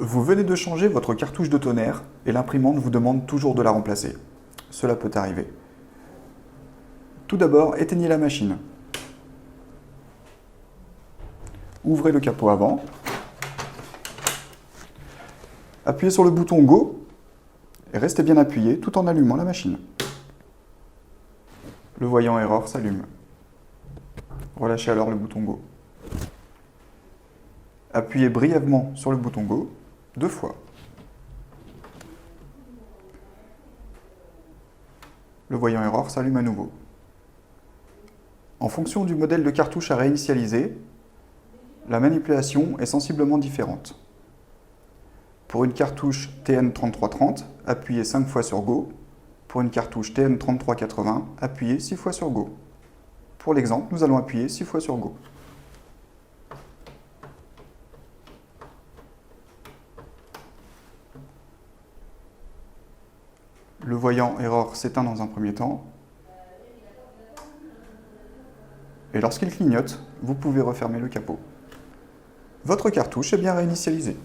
Vous venez de changer votre cartouche de tonnerre et l'imprimante vous demande toujours de la remplacer. Cela peut arriver. Tout d'abord, éteignez la machine. Ouvrez le capot avant. Appuyez sur le bouton Go et restez bien appuyé tout en allumant la machine. Le voyant erreur s'allume. Relâchez alors le bouton Go. Appuyez brièvement sur le bouton Go 2 fois. Le voyant erreur s'allume à nouveau. En fonction du modèle de cartouche à réinitialiser, la manipulation est sensiblement différente. Pour une cartouche TN3330, appuyez 5 fois sur Go. Pour une cartouche TN3380, appuyez 6 fois sur Go. Pour l'exemple, nous allons appuyer 6 fois sur Go. Le voyant erreur s'éteint dans un premier temps. Et lorsqu'il clignote, vous pouvez refermer le capot. Votre cartouche est bien réinitialisée.